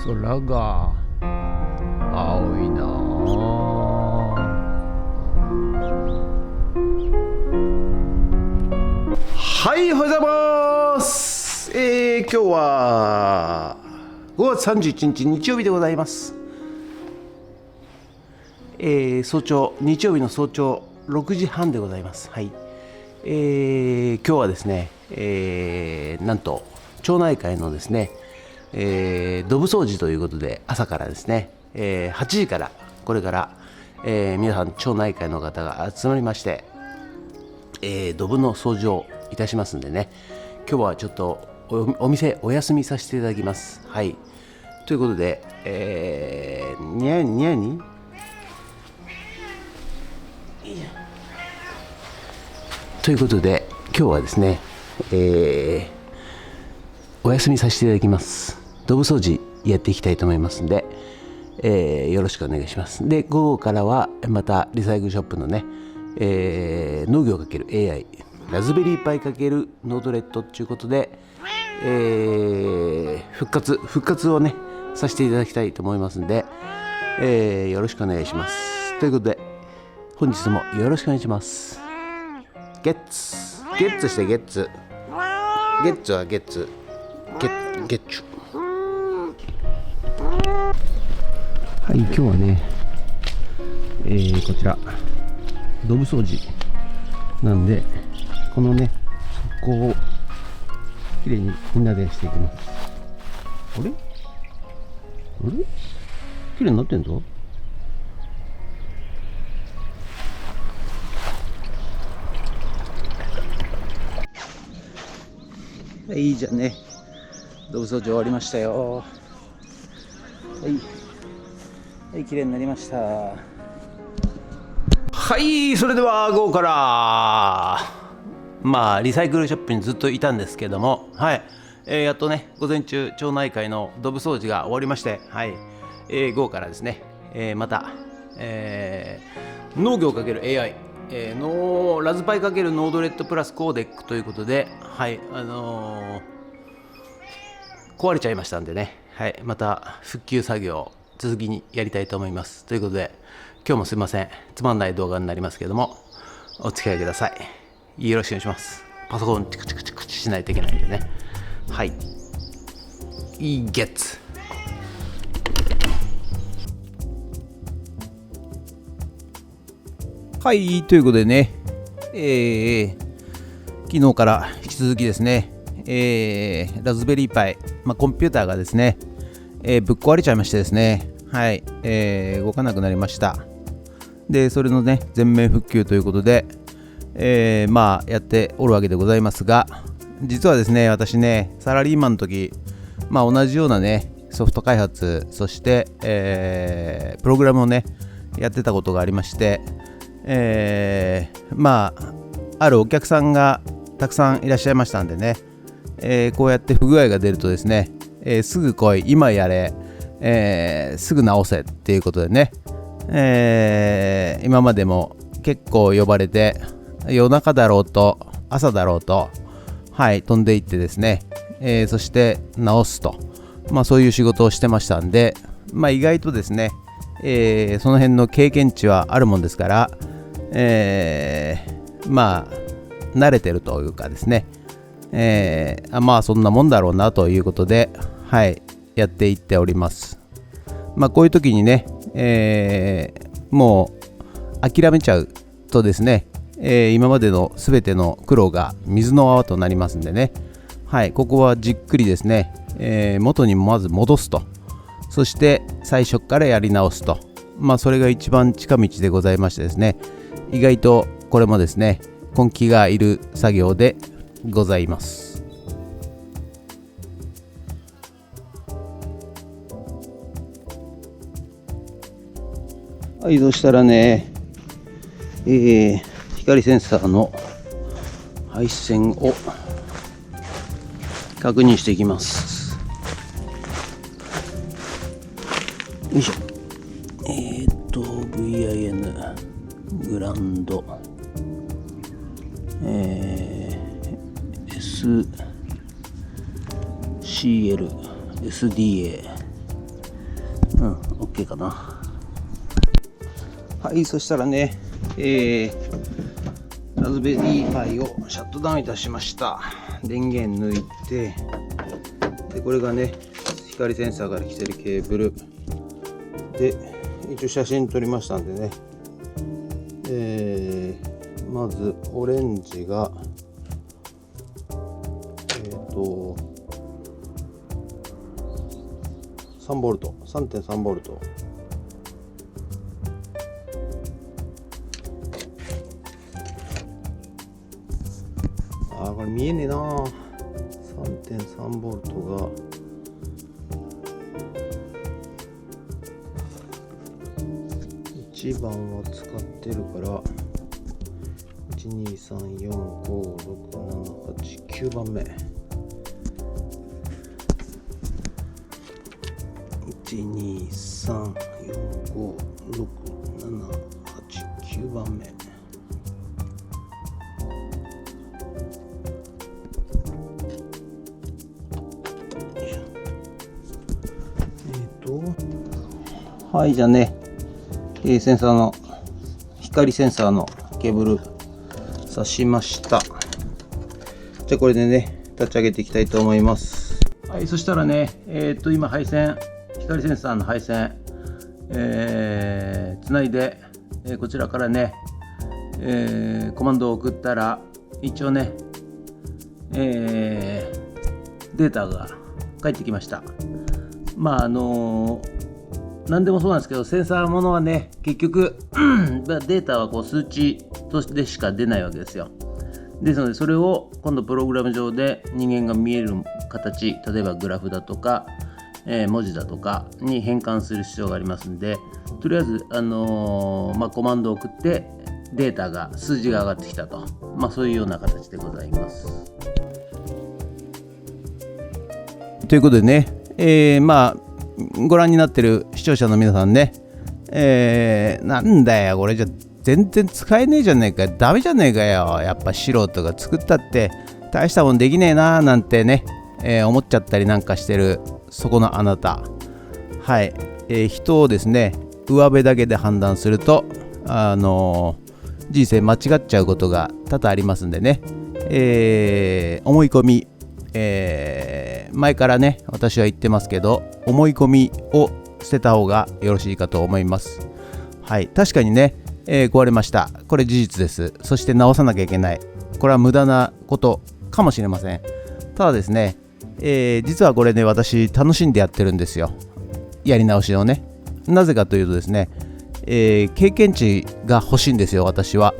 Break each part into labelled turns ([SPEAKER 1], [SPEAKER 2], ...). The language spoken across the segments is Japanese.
[SPEAKER 1] 空が青いなはい、おはようございます。今日は5月31日日曜日でございます。早朝、日曜日の早朝6時半でございます。はい。今日はですね、なんと町内会のですね、ドブ掃除ということで朝からですね、8時からこれから、皆さん町内会の方が集まりまして、ドブの掃除をいたしますんでね、今日はちょっと お店お休みさせていただきます。はい。ということで、にゃにゃにということで今日はですね、お休みさせていただきます。ドブ掃除やっていきたいと思いますんで、よろしくお願いします。で、午後からはまたリサイクルショップのね、農業×AI ラズベリーパイ×ノードレットということで、復活をねさせていただきたいと思いますんで、よろしくお願いします。ということで本日もよろしくお願いします。ゲッツしてゲッツはゲッツゲッチュ。はい、今日はね、こちらドブ掃除なんで、このねここをきれいにみんなでしていきます。あれきれいになってんぞ。いいじゃんね。ドブ掃除終わりましたよ。はい、綺麗になりました。はい、それでは午後からリサイクルショップにずっといたんですけども、はい、やっとね午前中町内会のドブ掃除が終わりまして、はい、午後からですね、また、農業×AI、ラズパイ×ノードレットプラスコーデックということで、はい、壊れちゃいましたんでね、はい、また復旧作業続きにやりたいと思います。ということで今日もすいません、つまんない動画になりますけどもお付き合いください。よろしくお願いします。パソコンチクチクしないといけないんでね。はい、いいゲッツ。はい、ということでね、昨日から引き続きですね、ラズベリーパイ、コンピューターがですね、ぶっ壊れちゃいましてですね、はい、動かなくなりました。で、それのね全面復旧ということで、やっておるわけでございますが、実はですね、私ねサラリーマンの時、同じようなねソフト開発、そして、プログラムをねやってたことがありまして、あるお客さんがたくさんいらっしゃいましたんでね、こうやって不具合が出るとですね、すぐ来い、今やれ、すぐ直せっていうことでね、今までも結構呼ばれて、夜中だろうと朝だろうと、はい、飛んでいってですね、そして直すと、そういう仕事をしてましたんで、意外とですね、その辺の経験値はあるもんですから、慣れてるというかですね、そんなもんだろうなということで、はい、やっていっております。こういう時にね、もう諦めちゃうとですね、今までのすべての苦労が水の泡となりますんでね、はい、ここはじっくりですね、元にまず戻すと、そして最初からやり直すと、それが一番近道でございましてですね、意外とこれもですね根気がいる作業でございます。はい、そしたらね、光センサーの配線を確認していきます。よいしょ。VIN グランド、SCL、SDA、OK かな。はい、そしたらね、ラズベリーパイをシャットダウンいたしました。電源抜いて、でこれがね、光センサーから来てるケーブルで、一応写真撮りましたんでね、まずオレンジが3ボルト、3.3 ボルト。これ見えねえな。3.3 ボルトが1番は使ってるから123456789番目、123456789番目。はい、じゃあね、センサーの光センサーのケーブル挿しました。じゃあこれでね、立ち上げていきたいと思います。はい、そしたらね、今配線、光センサーの配線、つないで、こちらからね、コマンドを送ったら、一応ね、データが返ってきました。何でもそうなんですけど、センサーものはね、結局データはこう数値としてしか出ないわけですよ。ですので、それを今度プログラム上で人間が見える形、例えばグラフだとか、文字だとかに変換する必要がありますんで、とりあえず、コマンドを送ってデータが、数字が上がってきたと、そういうような形でございます。ということでね、ご覧になってる視聴者の皆さんね、なんだよこれじゃ全然使えねえじゃねえかよ、ダメじゃねえかよ、やっぱ素人が作ったって大したもんできねえななんてね、思っちゃったりなんかしてるそこのあなた、はい、人をですね上辺だけで判断すると人生間違っちゃうことが多々ありますんでね、思い込み、前からね私は言ってますけど、思い込みを捨てた方がよろしいかと思います。はい、確かにね、壊れました。これ事実です。そして直さなきゃいけない。これは無駄なことかもしれません。ただですね、実はこれね私楽しんでやってるんですよ。やり直しをね。なぜかというとですね、経験値が欲しいんですよ私は。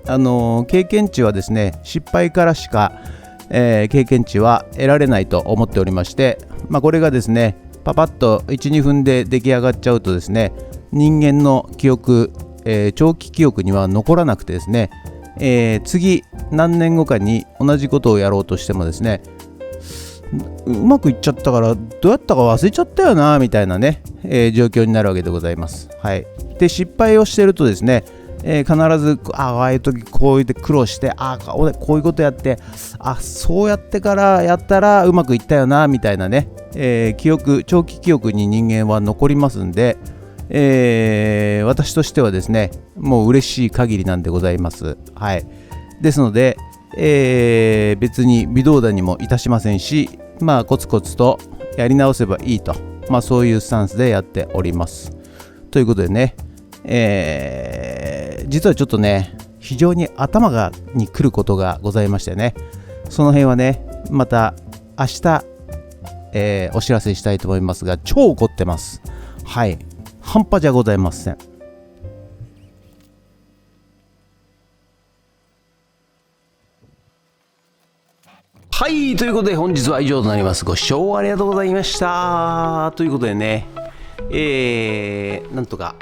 [SPEAKER 1] 経験値はですね失敗からしか経験値は得られないと思っておりまして、これがですねパパッと 1,2 分で出来上がっちゃうとですね、人間の記憶、長期記憶には残らなくてですね、次何年後かに同じことをやろうとしてもですね、うまくいっちゃったからどうやったか忘れちゃったよなみたいなね、状況になるわけでございます。はい、で失敗をしてるとですね、必ずああいう時こういう苦労して俺こういうことやってそうやってからやったらうまくいったよなみたいなね、長期記憶に人間は残りますんで、私としてはですねもう嬉しい限りなんでございます。はい、ですので、別に微動だにもいたしませんし、コツコツとやり直せばいいと、そういうスタンスでやっております。ということでね、実はちょっとね非常に頭に来ることがございましてね、その辺はねまた明日、お知らせしたいと思いますが、超怒ってます。はい、半端じゃございません。はい、ということで本日は以上となります。ご視聴ありがとうございました。ということでね、なんとか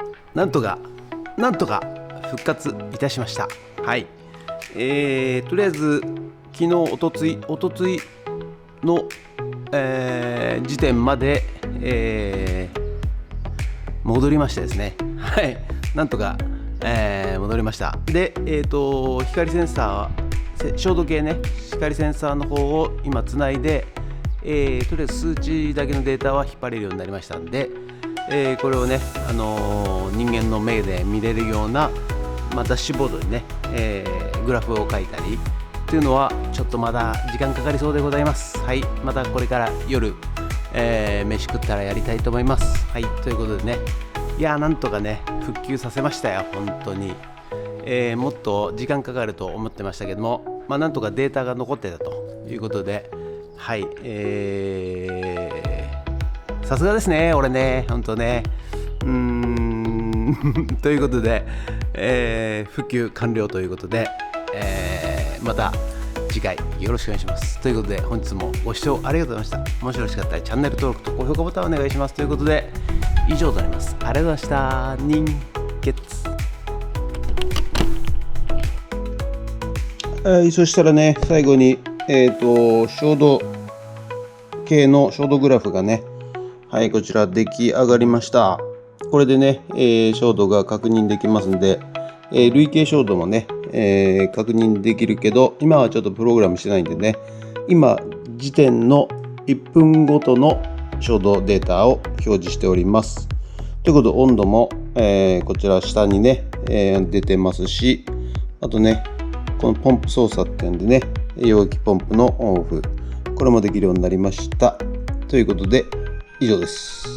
[SPEAKER 1] 復活いたしました。はい、とりあえず昨日おとついの、時点まで、戻りましてですね、はい、なんとか、戻りました。で、光センサー照度計ね、光センサーの方を今つないで、とりあえず数値だけのデータは引っ張れるようになりましたんで、これをね、人間の目で見れるような、ダッシュボードにね、グラフを書いたりっていうのはちょっとまだ時間かかりそうでございます。はい、またこれから夜、飯食ったらやりたいと思います。はい、ということでね、いやなんとかね復旧させましたよ本当に。もっと時間かかると思ってましたけども、なんとかデータが残ってたということで、はい、さすがですね俺ね本当ね。ということで、復旧完了ということで、また次回よろしくお願いします。ということで本日もご視聴ありがとうございました。もしよろしかったらチャンネル登録と高評価ボタンをお願いします。ということで以上となります。ありがとうございました。人月。はい、そしたらね最後に照度計の照度グラフがね、はい、こちら出来上がりました。これでね、照度が確認できますんで、累計照度もね、確認できるけど、今はちょっとプログラムしてないんでね、今時点の1分ごとの照度データを表示しております。ということで温度も、こちら下にね、出てますし、あとねこのポンプ操作っていうんでね、溶液ポンプのオンオフ、これもできるようになりました。ということで以上です。